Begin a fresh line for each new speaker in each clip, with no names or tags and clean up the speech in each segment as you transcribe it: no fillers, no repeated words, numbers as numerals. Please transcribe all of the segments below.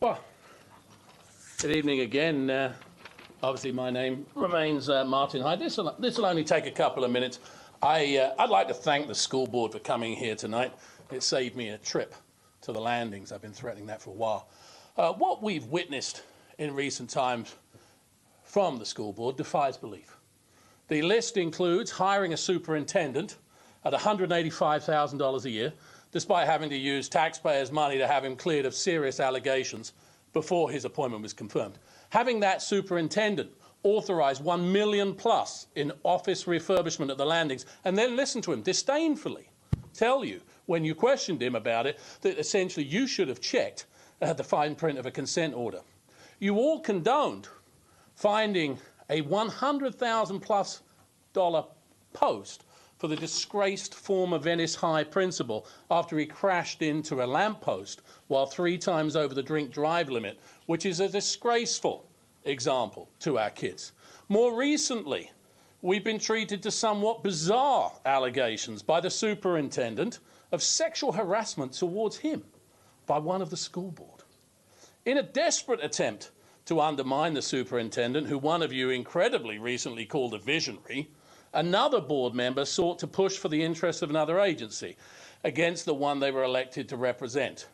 Well, good evening again. Obviously, my name remains Martin Hyde. This will only take a couple of minutes. I'd like to thank the school board for coming here tonight. It saved me a trip to the landings. I've been threatening that for a while. What we've witnessed in recent times from the school board defies belief. The list includes hiring a superintendent at $185,000 a year, despite having to use taxpayers' money to have him cleared of serious allegations before his appointment was confirmed. Having that superintendent authorise $1 million plus in office refurbishment at the landings, and then listen to him disdainfully tell you, when you questioned him about it, that essentially you should have checked the fine print of a consent order. You all condoned finding a $100,000 plus post for the disgraced former Venice High principal after he crashed into a lamppost while 3 times over the drink drive limit, which is a disgraceful example to our kids. More recently, we've been treated to somewhat bizarre allegations by the superintendent of sexual harassment towards him by one of the school board. In a desperate attempt to undermine the superintendent, who one of you incredibly recently called a visionary, another board member sought to push for the interests of another agency against the one they were elected to represent.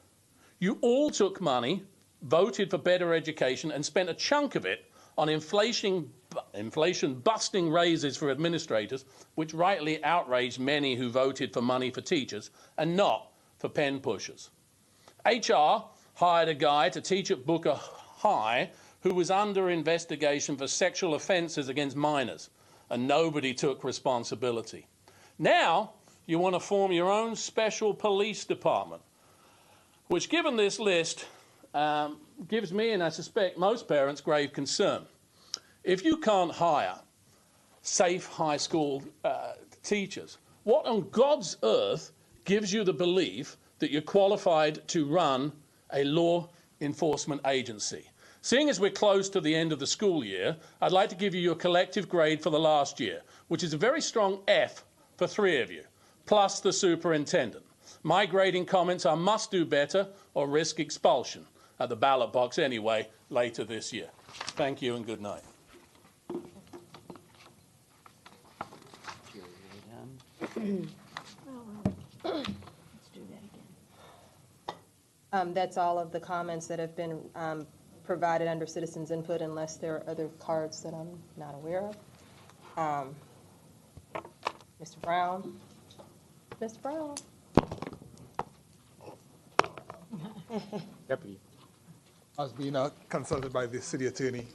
You all took money, voted for better education, and spent a chunk of it on inflation-busting raises for administrators, which rightly outraged many who voted for money for teachers and not for pen pushers. HR hired a guy to teach at Booker High who was under investigation for sexual offences against minors, and nobody took responsibility. Now you want to form your own special police department, which, given this list, gives me, and I suspect most parents, grave concern. If you can't hire safe high school teachers, what on God's earth gives you the belief that you're qualified to run a law enforcement agency? Seeing as we're close to the end of the school year, I'd like to give you your collective grade for the last year, which is a very strong F for 3 of you, plus the superintendent. My grading comments are must do better or risk expulsion at the ballot box anyway later this year. Thank you and good night.
Let's do that again. That's all of the comments that have been provided under citizens' input, unless there are other cards that I'm not aware of. Mr. Brown. Mr. Brown.
Deputy.
I was being consulted by the city attorney